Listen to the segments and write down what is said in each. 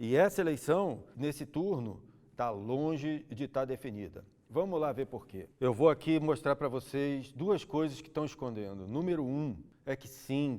E essa eleição, nesse turno, está longe de estar definida. Vamos lá ver por quê. Eu vou aqui mostrar para vocês duas coisas que estão escondendo. Número 1 é que sim,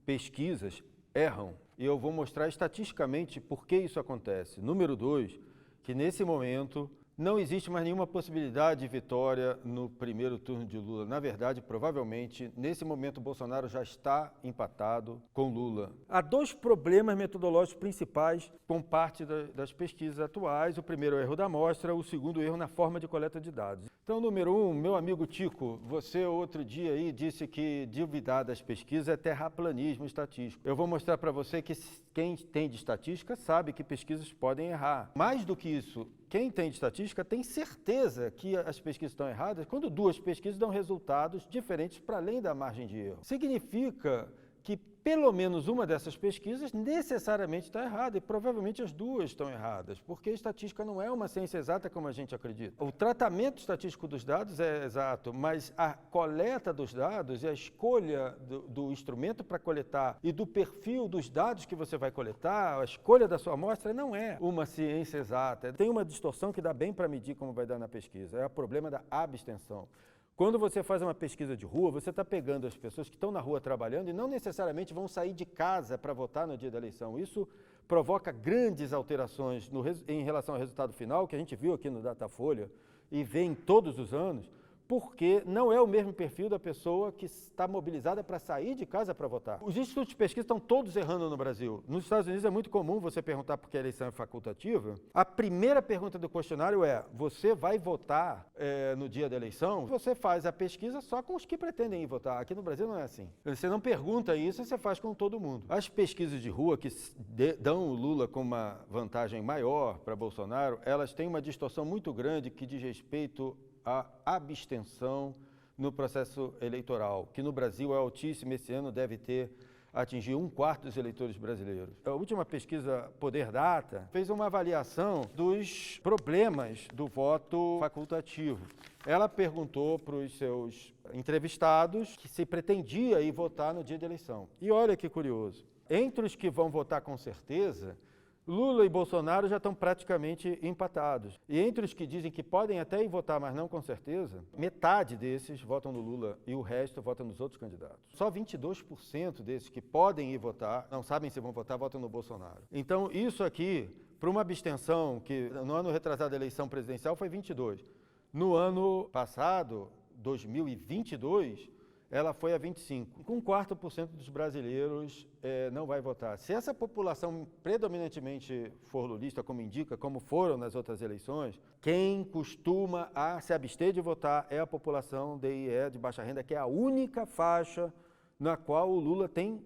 pesquisas erram. E eu vou mostrar estatisticamente por que isso acontece. Número 2, que nesse momento não existe mais nenhuma possibilidade de vitória no primeiro turno de Lula. Na verdade, provavelmente, nesse momento, Bolsonaro já está empatado com Lula. Há dois problemas metodológicos principais com parte das pesquisas atuais. O primeiro é o erro da amostra, o segundo erro na forma de coleta de dados. Então, número 1, meu amigo Tico, você outro dia aí disse que duvidar das pesquisas é terraplanismo estatístico. Eu vou mostrar para você que quem tem de estatística sabe que pesquisas podem errar. Mais do que isso, quem tem de estatística tem certeza que as pesquisas estão erradas quando duas pesquisas dão resultados diferentes para além da margem de erro. Significa que pelo menos uma dessas pesquisas necessariamente está errada e provavelmente as duas estão erradas, porque a estatística não é uma ciência exata como a gente acredita. O tratamento estatístico dos dados é exato, mas a coleta dos dados e a escolha do instrumento para coletar e do perfil dos dados que você vai coletar, a escolha da sua amostra não é uma ciência exata. Tem uma distorção que dá bem para medir como vai dar na pesquisa, é o problema da abstenção. Quando você faz uma pesquisa de rua, você está pegando as pessoas que estão na rua trabalhando e não necessariamente vão sair de casa para votar no dia da eleição. Isso provoca grandes alterações em relação ao resultado final, que a gente viu aqui no Datafolha e vê em todos os anos, porque não é o mesmo perfil da pessoa que está mobilizada para sair de casa para votar. Os institutos de pesquisa estão todos errando no Brasil. Nos Estados Unidos é muito comum você perguntar por que a eleição é facultativa. A primeira pergunta do questionário é, você vai votar no dia da eleição? Você faz a pesquisa só com os que pretendem ir votar. Aqui no Brasil não é assim. Você não pergunta isso, você faz com todo mundo. As pesquisas de rua que dão o Lula com uma vantagem maior para Bolsonaro, elas têm uma distorção muito grande que diz respeito a abstenção no processo eleitoral, que no Brasil é altíssima, esse ano deve atingir 1/4 dos eleitores brasileiros. A última pesquisa Poder Data fez uma avaliação dos problemas do voto facultativo. Ela perguntou para os seus entrevistados que se pretendia ir votar no dia da eleição. E olha que curioso, entre os que vão votar com certeza, Lula e Bolsonaro já estão praticamente empatados. E entre os que dizem que podem até ir votar, mas não com certeza, metade desses votam no Lula e o resto vota nos outros candidatos. Só 22% desses que podem ir votar, não sabem se vão votar, votam no Bolsonaro. Então, isso aqui, para uma abstenção que no ano retrasado da eleição presidencial foi 22%. No ano passado, 2022, ela foi a 25%. Com 1/4% dos brasileiros não vai votar. Se essa população predominantemente for lulista, como indica, como foram nas outras eleições, quem costuma a se abster de votar é a população DIE, de baixa renda, que é a única faixa na qual o Lula tem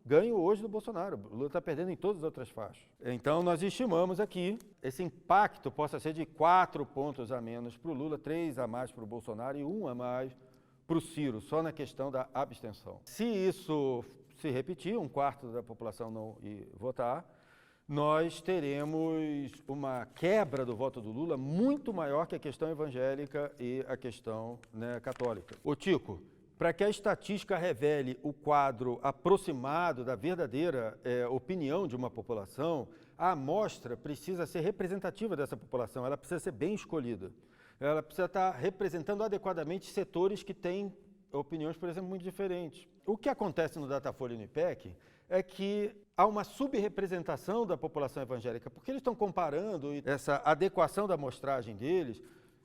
ganho hoje do Bolsonaro. O Lula está perdendo em todas as outras faixas. Então, nós estimamos aqui esse impacto possa ser de 4 pontos a menos para o Lula, 3 a mais para o Bolsonaro e 1 a mais para o Ciro, só na questão da abstenção. Se isso se repetir, 1/4 da população não ir votar, nós teremos uma quebra do voto do Lula muito maior que a questão evangélica e a questão católica. Ô Tico, para que a estatística revele o quadro aproximado da verdadeira opinião de uma população, a amostra precisa ser representativa dessa população, ela precisa ser bem escolhida. Ela precisa estar representando adequadamente setores que têm opiniões, por exemplo, muito diferentes. O que acontece no Datafolha e no IPEC é que há uma subrepresentação da população evangélica, porque eles estão comparando essa adequação da amostragem deles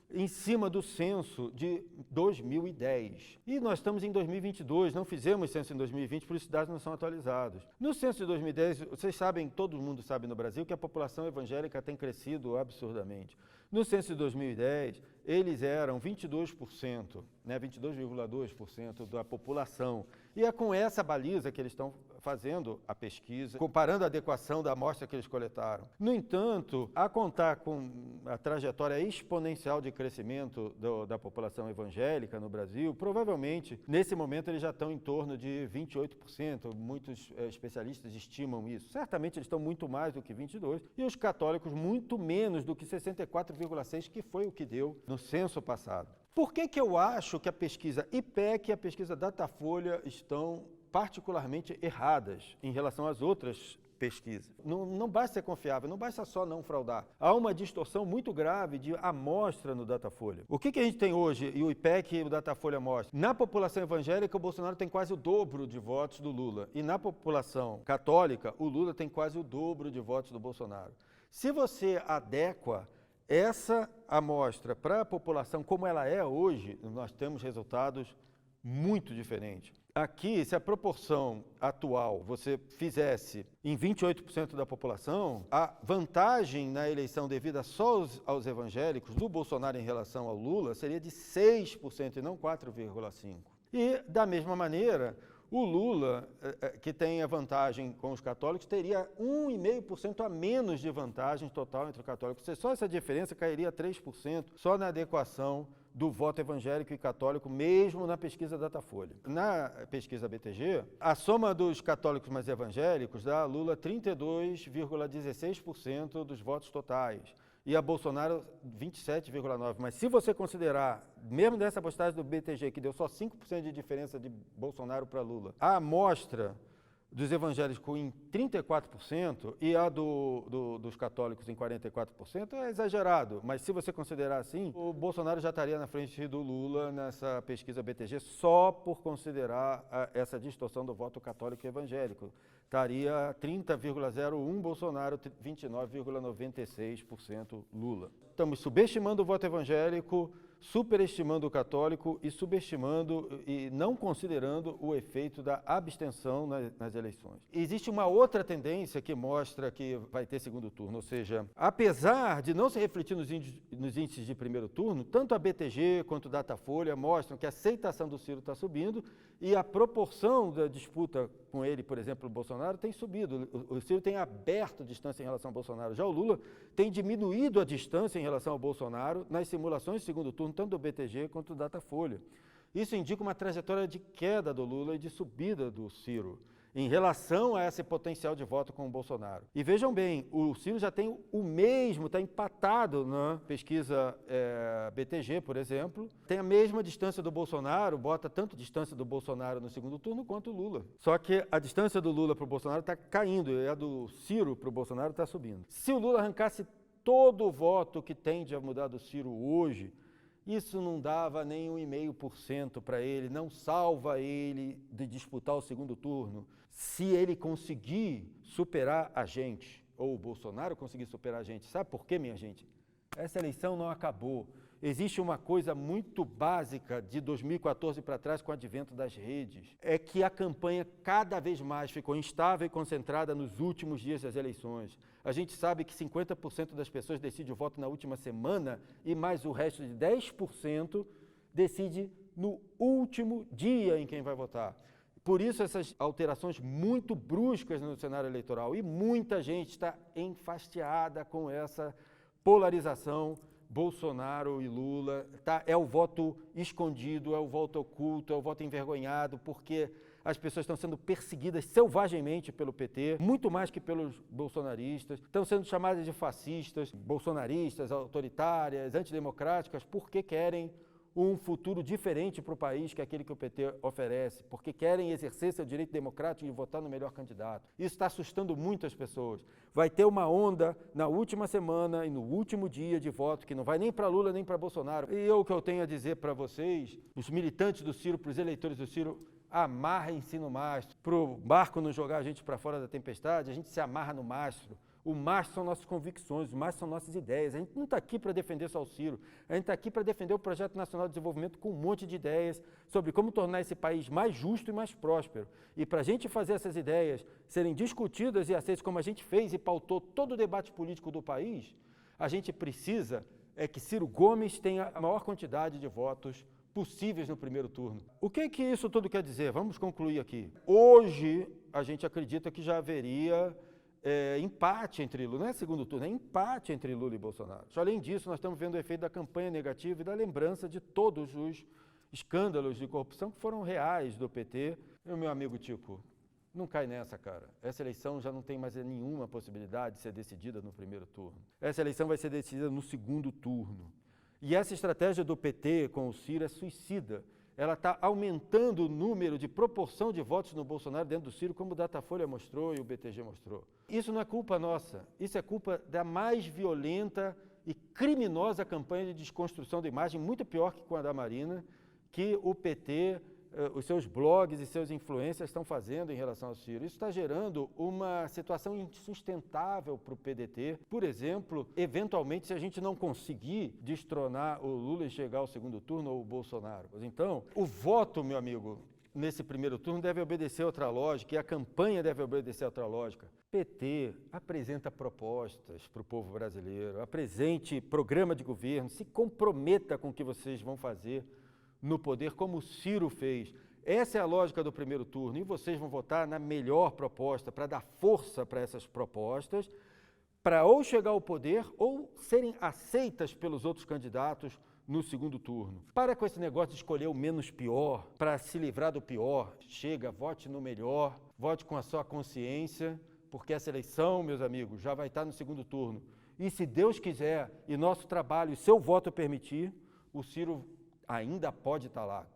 em cima do censo de 2010. E nós estamos em 2022, não fizemos censo em 2020, por isso os dados não são atualizados. No censo de 2010, vocês sabem, todo mundo sabe no Brasil, que a população evangélica tem crescido absurdamente. No censo de 2010, eles eram 22%, 22,2% da população. E é com essa baliza que eles estão fazendo a pesquisa, comparando a adequação da amostra que eles coletaram. No entanto, a contar com a trajetória exponencial de crescimento da população evangélica no Brasil, provavelmente, nesse momento, eles já estão em torno de 28%. Muitos especialistas estimam isso. Certamente, eles estão muito mais do que 22%, e os católicos muito menos do que 64,6%, que foi o que deu no censo passado. Por que eu acho que a pesquisa IPEC e a pesquisa Datafolha estão particularmente erradas em relação às outras pesquisas. Não basta ser confiável, não basta só não fraudar. Há uma distorção muito grave de amostra no Datafolha. O que a gente tem hoje, e o IPEC e o Datafolha mostram? Na população evangélica, o Bolsonaro tem quase o dobro de votos do Lula. E na população católica, o Lula tem quase o dobro de votos do Bolsonaro. Se você adequa essa amostra para a população como ela é hoje, nós temos resultados muito diferentes. Aqui, se a proporção atual você fizesse em 28% da população, a vantagem na eleição devida só aos evangélicos do Bolsonaro em relação ao Lula seria de 6% e não 4,5%. E, da mesma maneira, o Lula, que tem a vantagem com os católicos, teria 1,5% a menos de vantagem total entre os católicos. Só essa diferença cairia a 3%, só na adequação do voto evangélico e católico, mesmo na pesquisa Datafolha. Na pesquisa BTG, a soma dos católicos mais evangélicos dá a Lula 32,16% dos votos totais e a Bolsonaro 27,9%. Mas se você considerar, mesmo dessa postagem do BTG, que deu só 5% de diferença de Bolsonaro para Lula, a amostra dos evangélicos em 34% e a dos católicos em 44% é exagerado, mas se você considerar assim, o Bolsonaro já estaria na frente do Lula nessa pesquisa BTG só por considerar essa distorção do voto católico e evangélico. Estaria 30,01% Bolsonaro, 29,96% Lula. Estamos subestimando o voto evangélico, superestimando o católico e subestimando e não considerando o efeito da abstenção nas eleições. Existe uma outra tendência que mostra que vai ter segundo turno, ou seja, apesar de não se refletir nos índices de primeiro turno, tanto a BTG quanto o Datafolha mostram que a aceitação do Ciro está subindo e a proporção da disputa com ele, por exemplo, o Bolsonaro, tem subido. O Ciro tem aberto distância em relação ao Bolsonaro. Já o Lula tem diminuído a distância em relação ao Bolsonaro nas simulações de segundo turno, tanto do BTG quanto do Datafolha. Isso indica uma trajetória de queda do Lula e de subida do Ciro em relação a esse potencial de voto com o Bolsonaro. E vejam bem, o Ciro já tem o mesmo, está empatado na pesquisa BTG, por exemplo, tem a mesma distância do Bolsonaro, bota tanto distância do Bolsonaro no segundo turno quanto o Lula. Só que a distância do Lula para o Bolsonaro está caindo e a do Ciro para o Bolsonaro está subindo. Se o Lula arrancasse todo o voto que tende a mudar do Ciro hoje, isso não dava nem 1,5% para ele, não salva ele de disputar o segundo turno. Se ele conseguir superar a gente, ou o Bolsonaro conseguir superar a gente, sabe por quê, minha gente? Essa eleição não acabou. Existe uma coisa muito básica de 2014 para trás com o advento das redes, é que a campanha cada vez mais ficou instável e concentrada nos últimos dias das eleições. A gente sabe que 50% das pessoas decidem o voto na última semana e mais o resto de 10% decide no último dia em quem vai votar. Por isso essas alterações muito bruscas no cenário eleitoral e muita gente está enfastiada com essa polarização Bolsonaro e Lula, tá? É o voto escondido, é o voto oculto, é o voto envergonhado, porque as pessoas estão sendo perseguidas selvagemente pelo PT, muito mais que pelos bolsonaristas, estão sendo chamadas de fascistas, bolsonaristas, autoritárias, antidemocráticas, porque querem um futuro diferente para o país que aquele que o PT oferece, porque querem exercer seu direito democrático de votar no melhor candidato. Isso está assustando muito as pessoas. Vai ter uma onda na última semana e no último dia de voto, que não vai nem para Lula nem para Bolsonaro. E o que eu tenho a dizer para vocês, os militantes do Ciro, para os eleitores do Ciro, amarrem-se no mastro. Para o barco não jogar a gente para fora da tempestade, a gente se amarra no mastro. O mastro são nossas convicções, o mastro são nossas ideias. A gente não está aqui para defender só o Ciro, a gente está aqui para defender o Projeto Nacional de Desenvolvimento com um monte de ideias sobre como tornar esse país mais justo e mais próspero. E para a gente fazer essas ideias serem discutidas e aceitas como a gente fez e pautou todo o debate político do país, a gente precisa que Ciro Gomes tenha a maior quantidade de votos possíveis no primeiro turno. O que isso tudo quer dizer? Vamos concluir aqui. Hoje, a gente acredita que já haveria empate entre Lula, não é segundo turno, é empate entre Lula e Bolsonaro. Além disso, nós estamos vendo o efeito da campanha negativa e da lembrança de todos os escândalos de corrupção que foram reais do PT. E o meu amigo Tico, não cai nessa, cara. Essa eleição já não tem mais nenhuma possibilidade de ser decidida no primeiro turno. Essa eleição vai ser decidida no segundo turno. E essa estratégia do PT com o Ciro é suicida. ela está aumentando o número de proporção de votos no Bolsonaro dentro do Ciro, como o Datafolha mostrou e o BTG mostrou. Isso não é culpa nossa, isso é culpa da mais violenta e criminosa campanha de desconstrução da imagem, muito pior que com a da Marina, que o PT, os seus blogs e seus influencers estão fazendo em relação ao Ciro. Isso está gerando uma situação insustentável para o PDT. Por exemplo, eventualmente, se a gente não conseguir destronar o Lula e chegar ao segundo turno ou o Bolsonaro. Então, o voto, meu amigo, nesse primeiro turno deve obedecer a outra lógica e a campanha deve obedecer a outra lógica. PT apresenta propostas para o povo brasileiro, apresente programa de governo, se comprometa com o que vocês vão fazer no poder, como o Ciro fez. Essa é a lógica do primeiro turno, e vocês vão votar na melhor proposta, para dar força para essas propostas, para ou chegar ao poder ou serem aceitas pelos outros candidatos no segundo turno. Para com esse negócio de escolher o menos pior, para se livrar do pior. Chega, vote no melhor, vote com a sua consciência, porque essa eleição, meus amigos, já vai estar no segundo turno. E se Deus quiser, e nosso trabalho e seu voto permitir, o Ciro ainda pode estar lá.